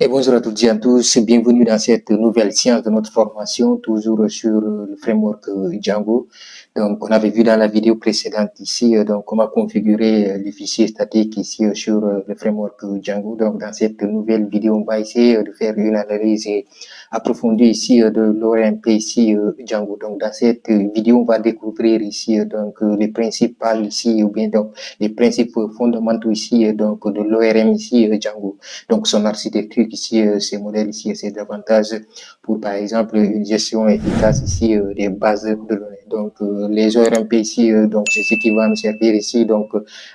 Et bonjour à toutes et à tous, bienvenue dans cette nouvelle séance de notre formation, toujours sur le framework Django. Donc, on avait vu dans la vidéo précédente ici, donc comment configurer les fichiers statiques ici sur le framework Django. Donc, dans cette nouvelle vidéo, on va essayer de faire une analyse approfondie ici de l'ORMP ici Django. Donc, dans cette vidéo, on va découvrir ici donc les principales ici, ou bien donc les principes fondamentaux ici donc de l'ORM ici Django. Donc, son architecture ici, ces modèles ici, ces avantages pour, par exemple, une gestion efficace ici des bases de données. Donc, les ORMP ici, donc, c'est ce qui va nous servir ici, donc,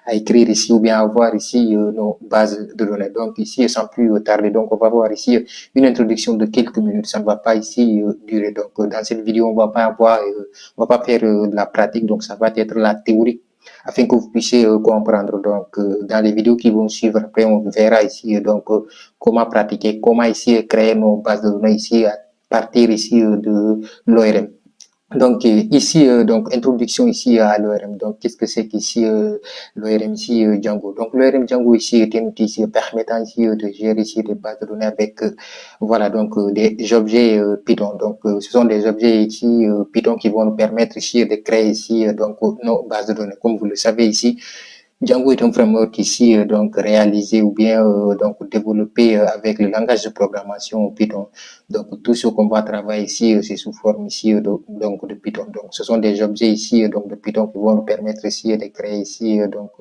à écrire ici ou bien à voir ici nos bases de données. Donc, ici, sans plus tarder, donc, on va voir ici une introduction de quelques minutes. Ça ne va pas ici durer. Donc, dans cette vidéo, on va pas faire de la pratique. Donc, ça va être la théorie afin que vous puissiez comprendre. Donc, dans les vidéos qui vont suivre, après, on verra ici comment pratiquer, comment ici créer nos bases de données ici à partir ici de l'ORM. Donc ici, donc introduction ici à l'ORM. Donc qu'est-ce que c'est qu'ici l'ORM ici Django. Donc l'ORM Django ici est un outil ici permettant ici de gérer ici des bases de données avec voilà donc des objets Python. Donc ce sont des objets ici Python qui vont nous permettre ici de créer ici donc nos bases de données. Comme vous le savez ici, Django est un framework ici donc réalisé ou bien donc développé avec le langage de programmation Python. Donc tout ce qu'on va travailler ici, c'est sous forme ici donc de Python. Donc ce sont des objets ici donc de Python qui vont nous permettre ici de créer ici donc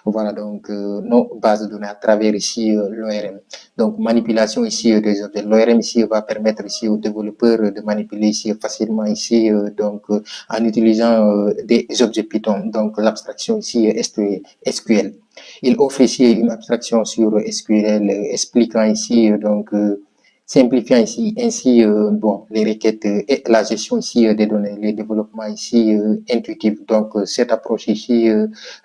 voilà donc nos bases de données à travers ici l'ORM. Donc manipulation ici des objets. L'ORM ici va permettre ici aux développeurs de manipuler ici facilement ici donc en utilisant des objets Python. Donc l'abstraction ici est SQL. Il offre ici une abstraction sur SQL expliquant ici donc simplifiant ici ainsi bon les requêtes et la gestion ici des données, les développements ici intuitifs. Donc cette approche ici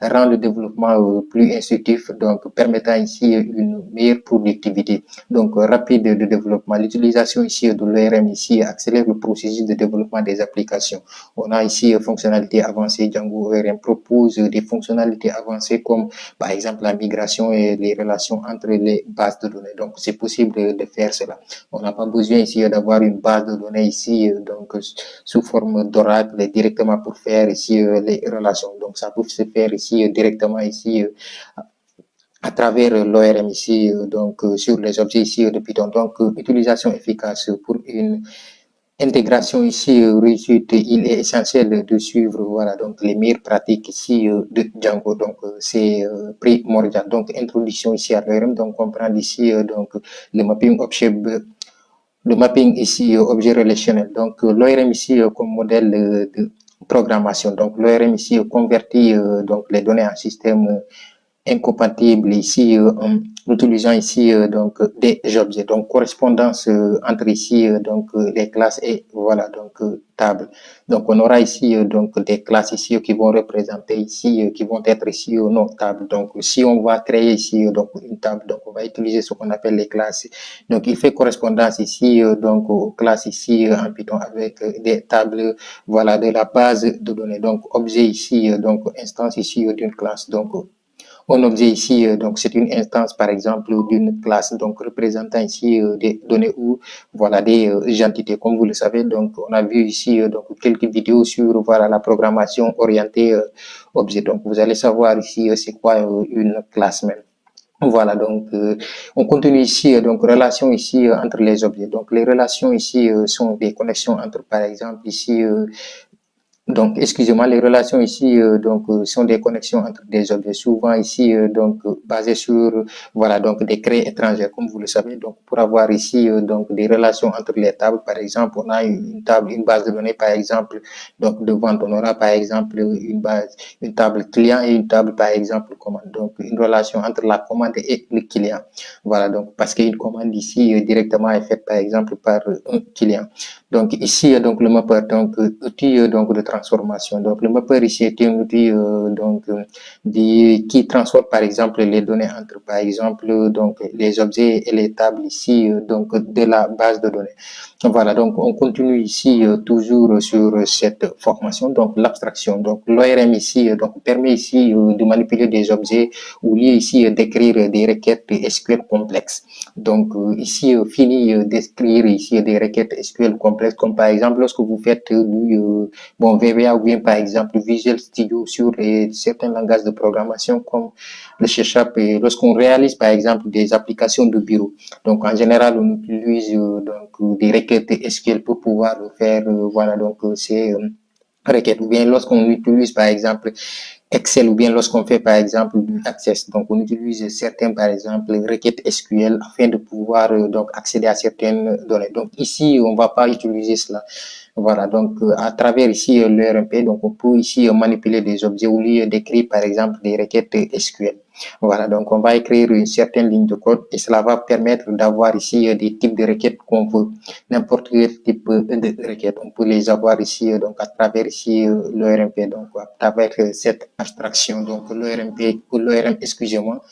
rend le développement plus intuitif, donc permettant ici une meilleure productivité, donc rapide de développement. L'utilisation ici de l'ORM ici accélère le processus de développement des applications. On a ici fonctionnalités avancées. Django ORM propose des fonctionnalités avancées comme par exemple la migration et les relations entre les bases de données. Donc c'est possible de faire cela. On n'a pas besoin ici d'avoir une base de données ici donc sous forme d'oracle directement pour faire ici les relations. Donc ça peut se faire ici directement ici à travers l'ORM ici donc sur les objets ici de Python. Donc utilisation efficace pour une intégration ici réussite, il est essentiel de suivre voilà donc les meilleures pratiques ici de Django. Donc c'est primordial. Donc introduction ici à l'ORM, donc comprendre ici donc le mapping ici objet relationnel. Donc l'ORM ici comme modèle de programmation. Donc l'ORM ici convertit donc les données en système incompatible ici en utilisant ici donc des objets, donc correspondance entre ici donc les classes et voilà donc table. Donc on aura ici donc des classes ici qui vont représenter ici qui vont être ici nos tables. Donc si on va créer ici donc une table, donc on va utiliser ce qu'on appelle les classes. Donc il fait correspondance ici donc aux classes ici en Python avec des tables voilà de la base de données. Donc objet ici donc instance ici d'une classe. Donc un objet ici, donc c'est une instance par exemple d'une classe, donc représentant ici des données ou voilà des entités, comme vous le savez. Donc on a vu ici donc quelques vidéos sur voilà la programmation orientée objet. Donc vous allez savoir ici c'est quoi une classe même. Voilà, donc on continue ici, donc relations ici entre les objets. Donc les relations ici sont des connexions entre par exemple ici donc, excusez-moi, les relations ici donc sont des connexions entre des objets, souvent ici donc basées sur voilà donc des clés étrangères, comme vous le savez. Donc, pour avoir ici donc des relations entre les tables, par exemple, on a une table, une base de données, par exemple, donc de vente, on aura par exemple une table client et une table par exemple commande. Donc, une relation entre la commande et le client. Voilà, donc parce qu'une commande ici directement est faite par exemple par un client. Donc ici, donc le mapper, donc outil donc de transformation. Donc le mapper ici est un outil qui transforme par exemple les données entre par exemple donc les objets et les tables ici donc de la base de données. Voilà, donc on continue ici toujours sur cette formation, donc l'abstraction. Donc l'ORM ici donc permet ici de manipuler des objets ou lieu ici d'écrire des requêtes SQL complexes. Donc ici fini d'écrire ici des requêtes SQL complexes, comme par exemple lorsque vous faites du VBA ou bien par exemple Visual Studio sur certains langages de programmation comme le C#, et lorsqu'on réalise par exemple des applications de bureau. Donc en général on utilise donc des requêtes SQL pour pouvoir faire voilà donc ces requêtes, ou bien lorsqu'on utilise par exemple Excel, ou bien lorsqu'on fait par exemple du Access. Donc on utilise certains par exemple requêtes SQL afin de pouvoir donc accéder à certaines données. Donc ici on va pas utiliser cela. Voilà, donc à travers ici l'ERMP, donc on peut ici manipuler des objets au lieu d'écrire par exemple des requêtes SQL. Voilà, donc on va écrire une certaine ligne de code et cela va permettre d'avoir ici des types de requêtes qu'on veut. N'importe quel type de requête, on peut les avoir ici donc à travers ici l'ERMP, donc à travers cette abstraction. Donc l'ERMP ou l'ERM, excusez-moi,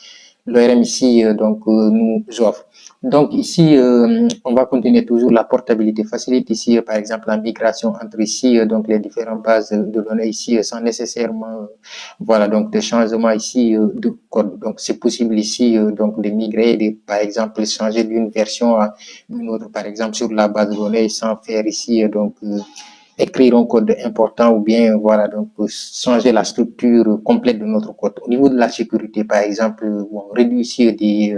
l'ORM ici donc nous offre. Donc ici, on va continuer toujours la portabilité, facilite ici par exemple la migration entre ici donc les différentes bases de données ici sans nécessairement voilà donc des changements ici de code. Donc c'est possible ici donc de migrer, de, par exemple changer d'une version à une autre par exemple sur la base de données sans faire ici donc écrire un code important, ou bien voilà donc changer la structure complète de notre code. Au niveau de la sécurité par exemple, bon, réduire des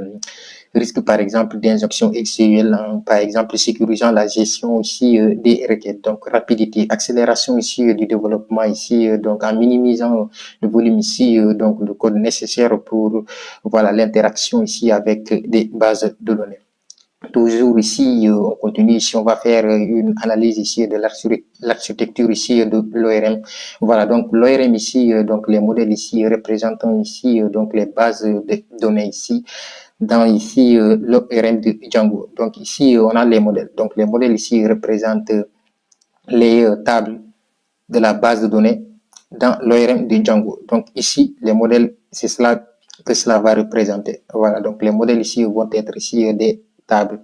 risques par exemple d'injection SQL, par exemple sécurisant la gestion ici des requêtes. Donc rapidité, accélération ici du développement ici donc en minimisant le volume ici donc de code nécessaire pour voilà l'interaction ici avec des bases de données. Toujours ici, on continue ici, on va faire une analyse ici de l'architecture ici de l'ORM. Voilà, donc l'ORM ici, donc les modèles ici représentant ici donc les bases de données ici dans ici l'ORM de Django. Donc ici, on a les modèles. Donc les modèles ici représentent les tables de la base de données dans l'ORM de Django. Donc ici, les modèles, c'est cela que cela va représenter. Voilà, donc les modèles ici vont être ici des tables.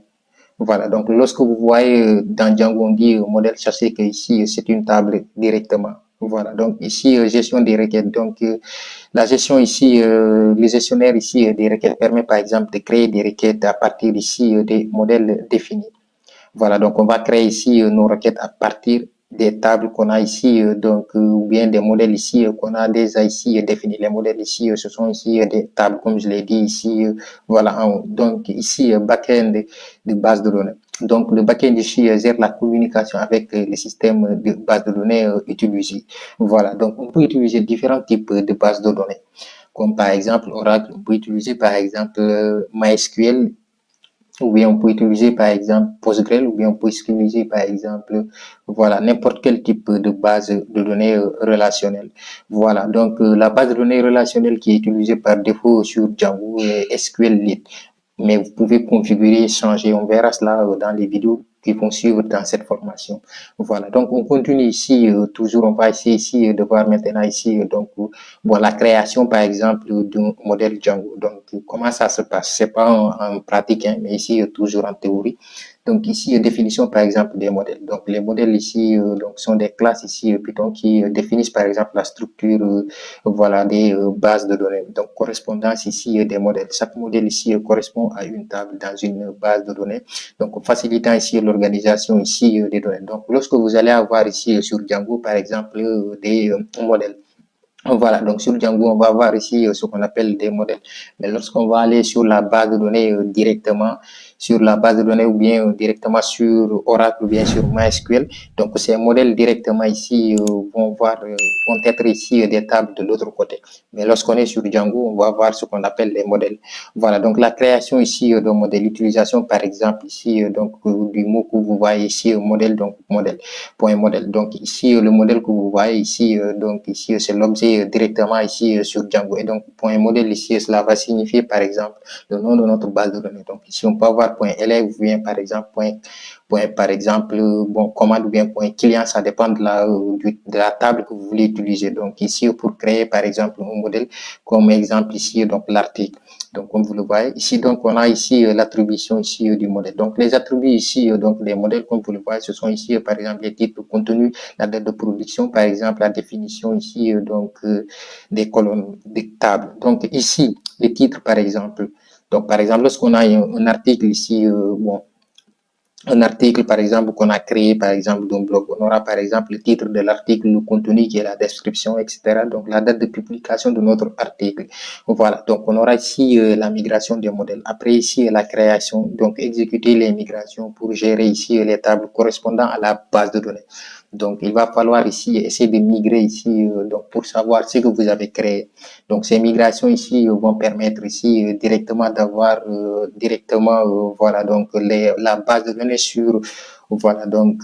Voilà, donc lorsque vous voyez dans Django, on dit modèle chassé, que ici c'est une table directement. Voilà, donc ici gestion des requêtes. Donc la gestion ici, le gestionnaire ici des requêtes permet par exemple de créer des requêtes à partir ici des modèles définis. Voilà, donc on va créer ici nos requêtes à partir des tables qu'on a ici, donc ou bien des modèles ici qu'on a déjà ici définis. Les modèles ici, ce sont ici des tables, comme je l'ai dit ici, voilà. Donc ici, backend de base de données. Donc le backend ici gère la communication avec les systèmes de base de données utilisés. Voilà, donc on peut utiliser différents types de bases de données, comme par exemple Oracle. On peut utiliser par exemple MySQL, ou bien on peut utiliser par exemple PostgreSQL, ou bien on peut utiliser par exemple voilà n'importe quel type de base de données relationnelle. Voilà, donc la base de données relationnelle qui est utilisée par défaut sur Django est SQLite, mais vous pouvez configurer, changer, on verra cela dans les vidéos qui vont suivre dans cette formation. Voilà, donc on continue ici, toujours on va essayer ici de voir maintenant ici, donc la création par exemple d'un modèle Django. Donc comment ça se passe? C'est pas en pratique, hein, mais ici toujours en théorie. Donc ici, définition par exemple des modèles. Donc les modèles ici donc sont des classes ici Python qui définissent par exemple la structure voilà des bases de données. Donc correspondance ici des modèles. Chaque modèle ici correspond à une table dans une base de données. Donc facilitant ici l'organisation ici des données. Donc lorsque vous allez avoir ici sur Django par exemple des modèles. Voilà, donc sur Django, on va voir ici ce qu'on appelle des modèles. Mais lorsqu'on va aller sur la base de données directement, sur la base de données ou bien directement sur Oracle ou bien sur MySQL, donc ces modèles directement ici vont être ici des tables de l'autre côté. Mais lorsqu'on est sur Django, on va voir ce qu'on appelle les modèles. Voilà, donc la création ici de modèles, l'utilisation par exemple ici donc du mot que vous voyez ici, modèle, donc modèle, point modèle. Donc ici, le modèle que vous voyez ici, donc ici, c'est l'objet directement ici sur Django. Et donc, point modèle ici, cela va signifier par exemple le nom de notre base de données. Donc ici, on peut avoir avoir point élève ou bien par exemple point par exemple bon commande ou bien point client, ça dépend de la table que vous voulez utiliser. Donc ici pour créer par exemple un modèle comme exemple ici donc l'article. Donc comme vous le voyez ici, donc on a ici l'attribution ici du modèle. Donc les attributs ici donc des modèles comme vous le voyez, ce sont ici par exemple les titres de contenu, la date de production par exemple, la définition ici donc des colonnes, des tables. Donc ici les titres par exemple. Donc par exemple lorsqu'on a un article ici bon un article, par exemple, qu'on a créé, par exemple, d'un blog. On aura, par exemple, le titre de l'article, le contenu qui est la description, etc. Donc, la date de publication de notre article. Voilà. Donc, on aura ici la migration des modèles. Après, ici, la création. Donc, exécuter les migrations pour gérer ici les tables correspondant à la base de données. Donc, il va falloir ici essayer de migrer ici donc pour savoir ce que vous avez créé. Donc, ces migrations ici vont permettre ici directement d'avoir directement voilà donc la base de données sur voilà donc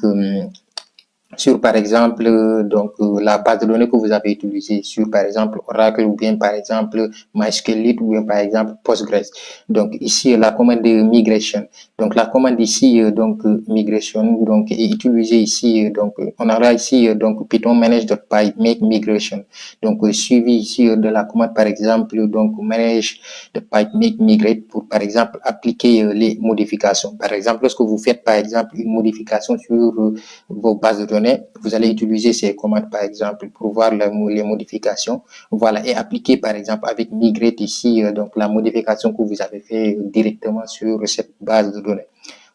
sur par exemple donc la base de données que vous avez utilisée sur par exemple Oracle ou bien par exemple MySQLite ou bien par exemple Postgres. Donc ici la commande de migration. Donc la commande ici donc migration donc est utilisée ici donc on aura ici donc Python manage.py make migration. Donc suivi ici de la commande par exemple donc manage.py make migrate pour par exemple appliquer les modifications. Par exemple lorsque vous faites par exemple une modification sur vos bases de données, vous allez utiliser ces commandes par exemple pour voir les modifications, voilà, et appliquer par exemple avec migrate ici donc la modification que vous avez fait directement sur cette base de données,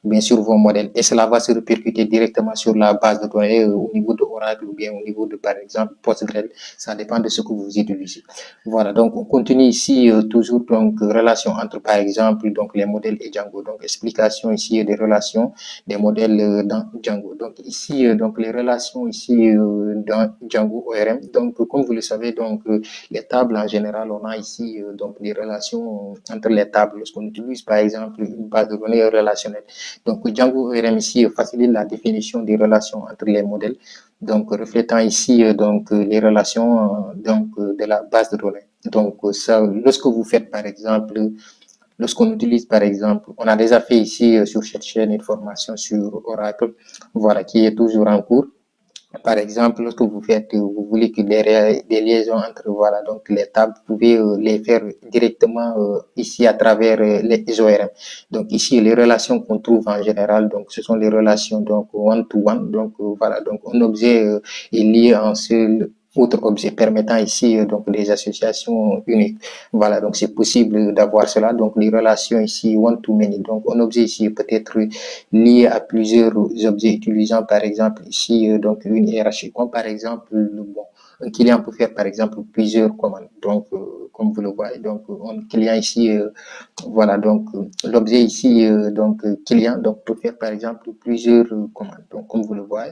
bien sûr vos modèles, et cela va se répercuter directement sur la base de données au niveau de Oracle ou bien au niveau de par exemple Postgres, ça dépend de ce que vous utilisez. Voilà, donc on continue ici toujours donc relation entre par exemple donc les modèles et Django, donc explication ici des relations des modèles dans Django. Donc ici donc les relations ici dans Django ORM, donc comme vous le savez donc les tables en général, on a ici donc des relations entre les tables lorsqu'on utilise par exemple une base de données relationnelle. Donc Django ORM ici facilite la définition des relations entre les modèles, donc reflétant ici donc les relations donc de la base de données. Donc ça, lorsque vous faites par exemple, lorsqu'on utilise par exemple, on a déjà fait ici sur cette chaîne une formation sur Oracle, voilà, qui est toujours en cours. Par exemple, lorsque vous faites, vous voulez que des liaisons entre voilà donc les tables, vous pouvez les faire directement ici à travers les ORM. Donc ici les relations qu'on trouve en général, donc ce sont les relations donc one to one. Donc voilà donc un objet est lié à un seul autre objet permettant ici donc des associations uniques. Voilà donc c'est possible d'avoir cela. Donc les relations ici one to many. Donc un objet ici peut être lié à plusieurs objets utilisant par exemple ici donc une hiérarchie, comme par exemple bon, un client peut faire par exemple plusieurs commandes. Donc comme vous le voyez, donc un client ici voilà donc l'objet ici donc client donc peut faire par exemple plusieurs commandes. Donc comme vous le voyez,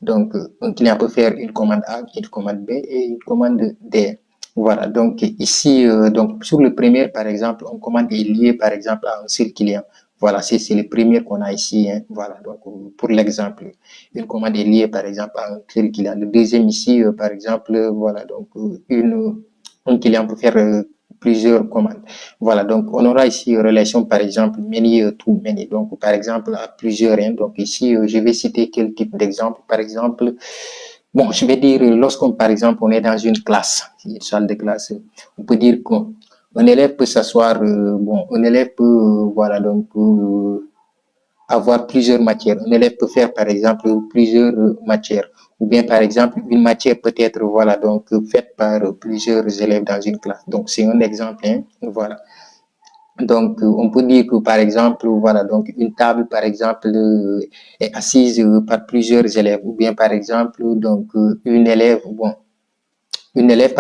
donc un client peut faire une commande A, une commande B et une commande D. Voilà, donc ici, donc sur le premier, par exemple, une commande est liée, par exemple, à un seul client. Voilà, c'est le premier qu'on a ici. Hein. Voilà, donc pour l'exemple, une commande est liée, par exemple, à un seul client. Le deuxième ici, par exemple, voilà, donc un client peut faire plusieurs commandes. Voilà, donc on aura ici relation, par exemple, many to many. Donc, par exemple, à plusieurs. Hein. Donc ici, je vais citer quel type d'exemple. Par exemple, bon, je vais dire, lorsqu'on, par exemple, on est dans une classe, une salle de classe, on peut dire qu'un élève peut s'asseoir, bon, un élève peut, voilà, donc, avoir plusieurs matières. Un élève peut faire, par exemple, plusieurs matières. Ou bien, par exemple, une matière peut être, voilà, donc, faite par plusieurs élèves dans une classe. Donc, c'est un exemple, hein, voilà. Donc, on peut dire que, par exemple, voilà, donc, une table, par exemple, est assise par plusieurs élèves. Ou bien, par exemple, donc, une élève, bon, un élève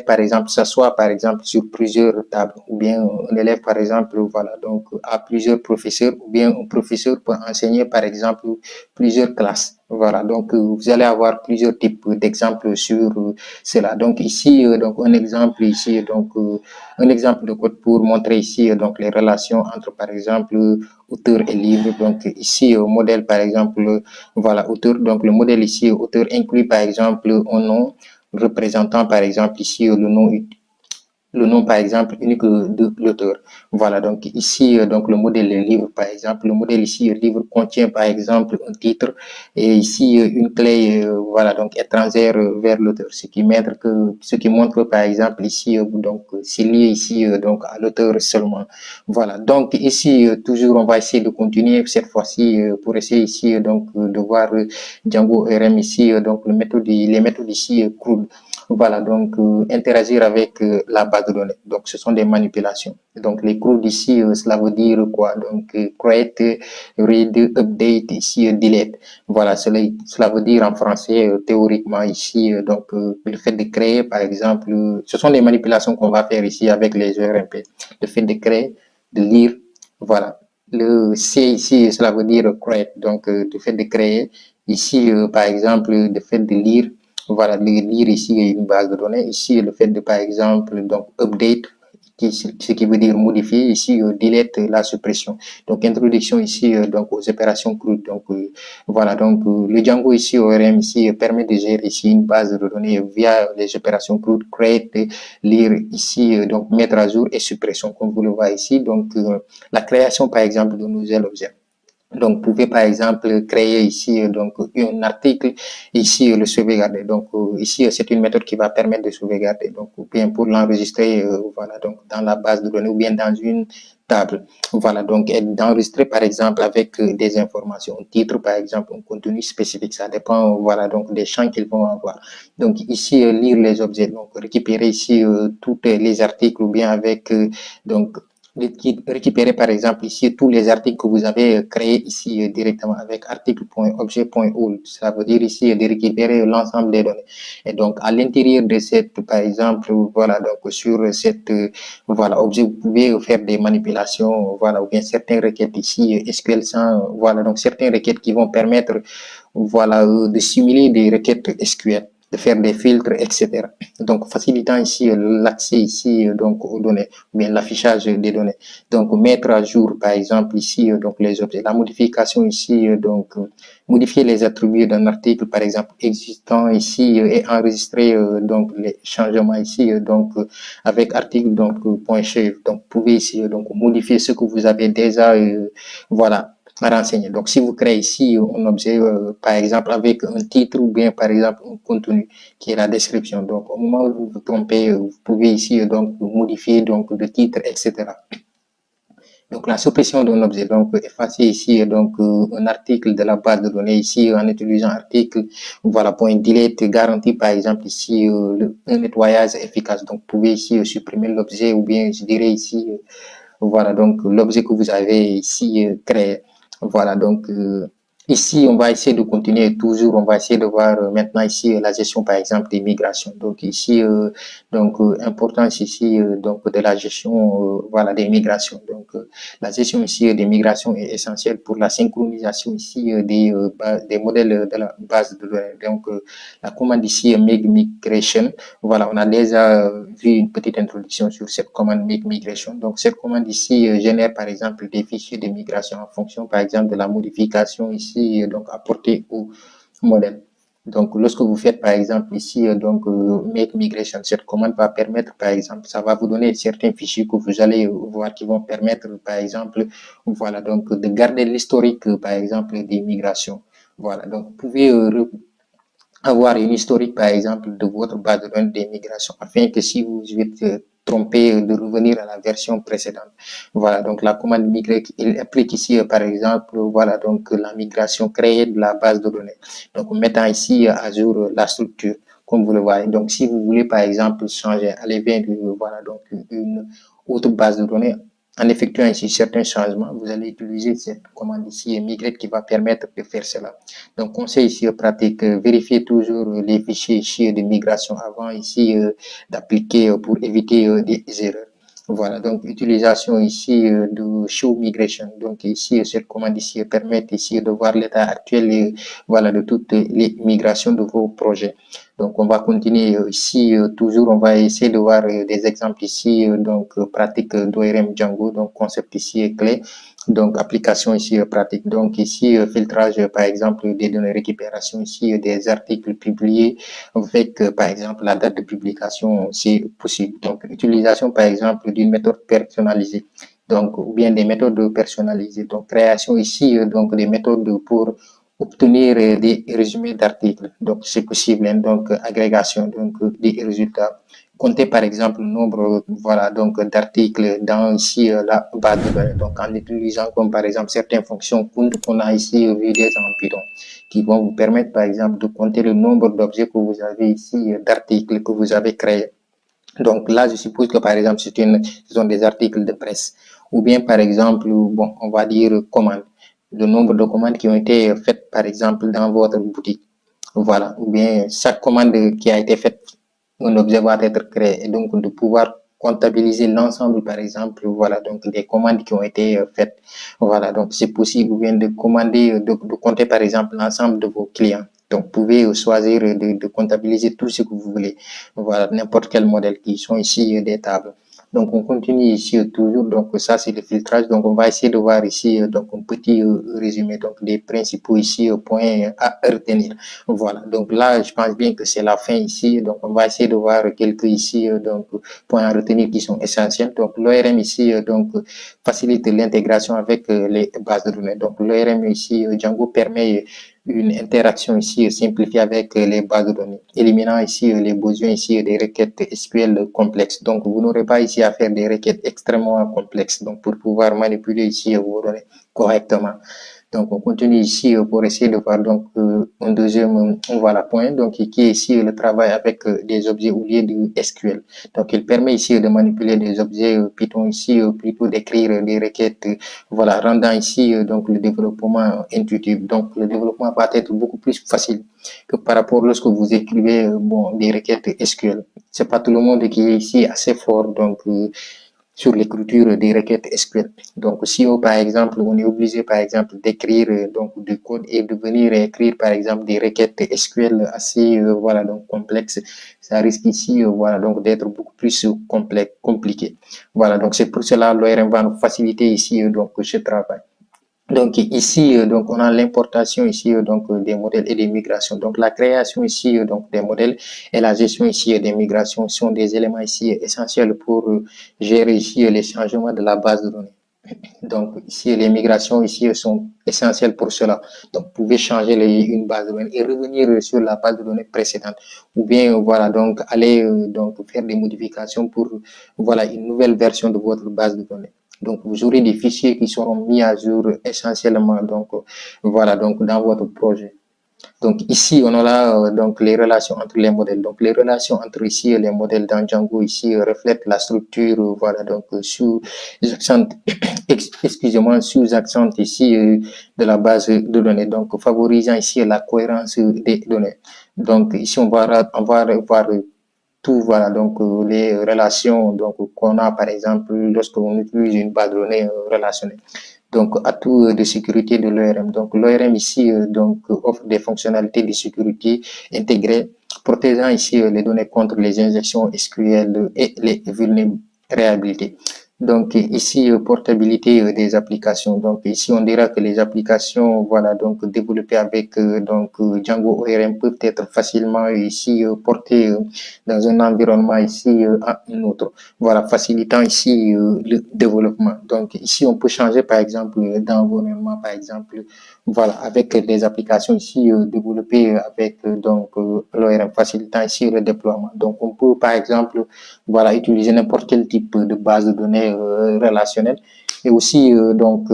par exemple s'assoit par exemple sur plusieurs tables, ou bien un élève par exemple voilà donc a plusieurs professeurs, ou bien un professeur peut enseigner par exemple plusieurs classes. Voilà, donc vous allez avoir plusieurs types d'exemples sur cela. Donc ici donc un exemple ici donc un exemple de code pour montrer ici donc les relations entre par exemple auteur et livre. Donc ici modèle par exemple voilà auteur, donc le modèle ici auteur inclut par exemple un nom représentant par exemple ici le nom le nom par exemple unique de l'auteur. Voilà, donc ici donc le modèle livre par exemple, le modèle ici livre contient par exemple un titre et ici une clé voilà donc étrangère vers l'auteur, ce qui montre que par exemple ici donc c'est lié ici donc à l'auteur seulement. Voilà, donc ici toujours on va essayer de continuer cette fois-ci pour essayer ici donc de voir Django RM ici donc les méthodes ici CRUD. Voilà, donc interagir avec la base de données. Donc, ce sont des manipulations. Donc, les CRUD ici, cela veut dire quoi? Donc, create, read, update, ici, delete. Voilà, cela veut dire en français, théoriquement ici, donc, le fait de créer, par exemple, ce sont des manipulations qu'on va faire ici avec les ERMP. Le fait de créer, de lire, voilà. Le C ici, cela veut dire create, donc, le fait de créer. Ici, par exemple, le fait de lire, voilà, lire ici une base de données. Ici, le fait de, par exemple, donc update, ce qui veut dire modifier. Ici, delete, la suppression. Donc, introduction ici donc aux opérations CRUD. Donc, voilà, donc le Django ici, ORM ici, permet de gérer ici une base de données via les opérations CRUD, create, lire ici, donc mettre à jour et suppression, comme vous le voyez ici. Donc, la création, par exemple, de nouveaux objets. Donc, vous pouvez par exemple créer ici donc un article, ici le sauvegarder. Donc, ici c'est une méthode qui va permettre de sauvegarder. Donc, ou bien pour l'enregistrer, voilà, donc dans la base de données ou bien dans une table. Voilà, donc d'enregistrer par exemple avec des informations, un titre par exemple, un contenu spécifique. Ça dépend, voilà, donc des champs qu'ils vont avoir. Donc, ici lire les objets, donc récupérer ici tous les articles ou bien avec donc récupérer par exemple ici tous les articles que vous avez créés ici directement avec article.objet.old. Ça veut dire ici de récupérer l'ensemble des données. Et donc à l'intérieur de cette, par exemple, voilà, donc sur cette, voilà, objet, vous pouvez faire des manipulations, voilà, ou bien certaines requêtes ici, SQL 100, voilà, donc certaines requêtes qui vont permettre, voilà, de simuler des requêtes SQL, de faire des filtres, etc. Donc, facilitant ici l'accès ici donc aux données, ou bien l'affichage des données. Donc, mettre à jour, par exemple, ici donc les objets. La modification ici, donc modifier les attributs d'un article, par exemple, existant ici et enregistrer donc les changements ici, donc avec article donc point chef. Donc, vous pouvez ici donc modifier ce que vous avez déjà, voilà, renseigner. Donc, si vous créez ici un objet, par exemple, avec un titre ou bien, par exemple, un contenu qui est la description. Donc, au moment où vous vous trompez, vous pouvez ici donc modifier donc le titre, etc. Donc, la suppression d'un objet, donc effacer ici donc un article de la base de données ici en utilisant article, voilà, point delete, garantie par exemple ici un nettoyage efficace. Donc, vous pouvez ici supprimer l'objet ou bien je dirais ici, voilà, donc l'objet que vous avez ici créé. Voilà, donc ici, on va essayer de continuer toujours, on va essayer de voir maintenant ici la gestion par exemple des migrations. Donc ici, donc importance ici donc de la gestion voilà des migrations. Donc la gestion ici des migrations est essentielle pour la synchronisation ici des modèles de la base de données. Donc la commande ici make migration. Voilà, on a déjà vu une petite introduction sur cette commande make migration. Donc cette commande ici génère par exemple des fichiers de migration en fonction par exemple de la modification ici donc apportée au modèle. Donc, lorsque vous faites, par exemple, ici, donc, make migration, cette commande va permettre, par exemple, ça va vous donner certains fichiers que vous allez voir qui vont permettre, par exemple, voilà, donc, de garder l'historique, par exemple, des migrations. Voilà, donc, vous pouvez avoir une historique, par exemple, de votre base de données des migrations, afin que si vous êtes trompé de revenir à la version précédente. Voilà, donc la commande migrer, il implique ici, par exemple, voilà, donc la migration créée de la base de données. Donc, mettant ici à jour la structure, comme vous le voyez. Donc, si vous voulez, par exemple, changer, aller vers, voilà, donc une autre base de données, en effectuant ici certains changements, vous allez utiliser cette commande ici, migrate, qui va permettre de faire cela. Donc, conseil ici pratique, vérifiez toujours les fichiers ici de migration avant ici d'appliquer pour éviter des erreurs. Voilà, donc utilisation ici de show migration. Donc ici, cette commande ici permet ici de voir l'état actuel voilà, de toutes les migrations de vos projets. Donc on va continuer ici, toujours on va essayer de voir des exemples ici, donc pratique d'ORM Django, donc concept ici est clé. Donc, application ici pratique. Donc, ici, filtrage, par exemple, des données, récupération ici des articles publiés avec, par exemple, la date de publication, c'est possible. Donc, utilisation, par exemple, d'une méthode personnalisée. Donc, ou bien des méthodes personnalisées. Donc, création ici, donc, des méthodes pour obtenir des résumés d'articles. Donc, c'est possible. Hein. Donc, agrégation, donc, des résultats. Compter par exemple le nombre voilà donc d'articles dans ici la base de données, donc en utilisant comme par exemple certaines fonctions qu'on a ici vues déjà en Python qui vont vous permettre par exemple de compter le nombre d'objets que vous avez ici d'articles que vous avez créés. Donc là je suppose que par exemple ce sont des articles de presse ou bien par exemple bon on va dire commandes, le nombre de commandes qui ont été faites par exemple dans votre boutique, voilà, ou bien chaque commande qui a été faite, un objet va être créé et donc de pouvoir comptabiliser l'ensemble, par exemple, voilà, donc des commandes qui ont été faites. Voilà, donc c'est possible, ou bien de commander, de compter, par exemple, l'ensemble de vos clients. Donc, vous pouvez choisir de comptabiliser tout ce que vous voulez. Voilà, n'importe quel modèle qui sont ici des tables. Donc, on continue ici toujours. Donc, ça, c'est le filtrage. Donc, on va essayer de voir ici donc un petit résumé donc des principaux ici points à retenir. Voilà. Donc là, je pense bien que c'est la fin ici. Donc, on va essayer de voir quelques ici donc points à retenir qui sont essentiels. Donc, l'ORM ici donc facilite l'intégration avec les bases de données. Donc, l'ORM ici Django permet une interaction ici simplifiée avec les bases de données, éliminant ici les besoins ici des requêtes SQL complexes. Donc, vous n'aurez pas ici à faire des requêtes extrêmement complexes donc pour pouvoir manipuler ici vos données correctement. Donc, on continue ici pour essayer de voir donc un deuxième voilà, point, donc qui est ici le travail avec des objets au lieu de SQL. Donc, il permet ici de manipuler des objets Python ici, plutôt d'écrire des requêtes, voilà, rendant ici donc le développement intuitif. Donc, le développement va être beaucoup plus facile que par rapport lorsque vous écrivez bon, des requêtes SQL. C'est pas tout le monde qui est ici assez fort, donc sur l'écriture des requêtes SQL. Donc, si par exemple, on est obligé, par exemple, d'écrire donc du code et de venir écrire, par exemple, des requêtes SQL assez, voilà, donc complexes, ça risque ici, voilà, donc d'être beaucoup plus complexe, compliqué. Voilà, donc c'est pour cela l'ORM va nous faciliter ici, donc, ce travail. Donc ici, donc on a l'importation ici donc des modèles et des migrations. Donc la création ici donc des modèles et la gestion ici des migrations sont des éléments ici essentiels pour gérer ici les changements de la base de données. Donc ici les migrations ici sont essentielles pour cela. Donc vous pouvez changer une base de données et revenir sur la base de données précédente, ou bien voilà donc aller donc faire des modifications pour voilà une nouvelle version de votre base de données. Donc, vous aurez des fichiers qui seront mis à jour essentiellement, donc, voilà, donc, dans votre projet. Donc, ici, on a donc, les relations entre les modèles. Donc, les relations entre ici les modèles dans Django, ici, reflètent la structure, voilà, donc, sous-accent, excusez-moi, sous-accent ici de la base de données. Donc, favorisant ici la cohérence des données. Donc, ici, on va voir tout, voilà, donc les relations donc qu'on a par exemple lorsqu'on utilise une base de données relationnelle. Donc, atout de sécurité de l'ORM. Donc, l'ORM ici donc offre des fonctionnalités de sécurité intégrées, protégeant ici les données contre les injections SQL et les vulnérabilités. Donc ici portabilité des applications. Donc ici on dira que les applications voilà donc développées avec donc Django ORM peuvent être facilement ici portées dans un environnement ici à un autre. Voilà, facilitant ici le développement. Donc ici on peut changer par exemple d'environnement par exemple voilà avec des applications ici développées avec donc l'ORM facilitant ici le déploiement. Donc on peut par exemple voilà utiliser n'importe quel type de base de données relationnelle et aussi donc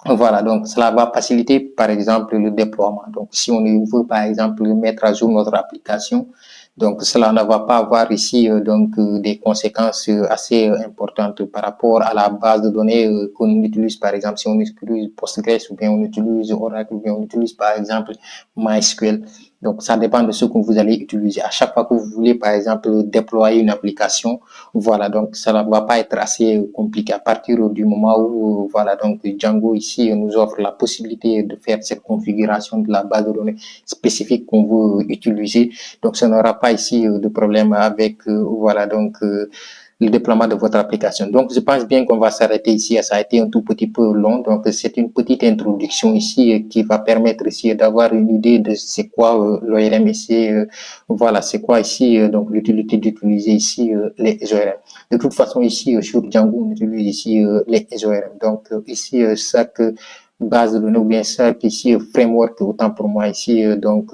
voilà, donc cela va faciliter par exemple le déploiement. Donc si on veut par exemple mettre à jour notre application, donc cela ne va pas avoir ici donc des conséquences assez importantes par rapport à la base de données qu'on utilise par exemple si on utilise Postgres ou bien on utilise Oracle ou bien on utilise par exemple MySQL. Donc ça dépend de ce que vous allez utiliser. À chaque fois que vous voulez par exemple déployer une application, voilà, donc ça ne va pas être assez compliqué à partir du moment où voilà donc Django ici nous offre la possibilité de faire cette configuration de la base de données spécifique qu'on veut utiliser. Donc ça n'aura pas ici de problème avec voilà donc le déploiement de votre application. Donc, je pense bien qu'on va s'arrêter ici. Ça a été un tout petit peu long. Donc, c'est une petite introduction ici qui va permettre ici d'avoir une idée de c'est quoi l'ORM ici. Voilà, c'est quoi ici donc l'utilité d'utiliser ici les ORM. De toute façon, ici sur Django, on utilise ici les ORM. Donc, ici, chaque base de données ou bien chaque ici framework, autant pour moi ici, donc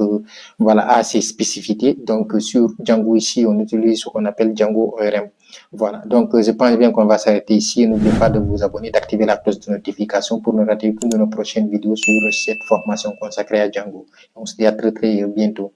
voilà, a ses spécificités. Donc, sur Django ici, on utilise ce qu'on appelle Django ORM. Voilà, donc je pense bien qu'on va s'arrêter ici. N'oubliez pas de vous abonner, d'activer la cloche de notification pour ne rater aucune de nos prochaines vidéos sur cette formation consacrée à Django. On se dit à très très bientôt.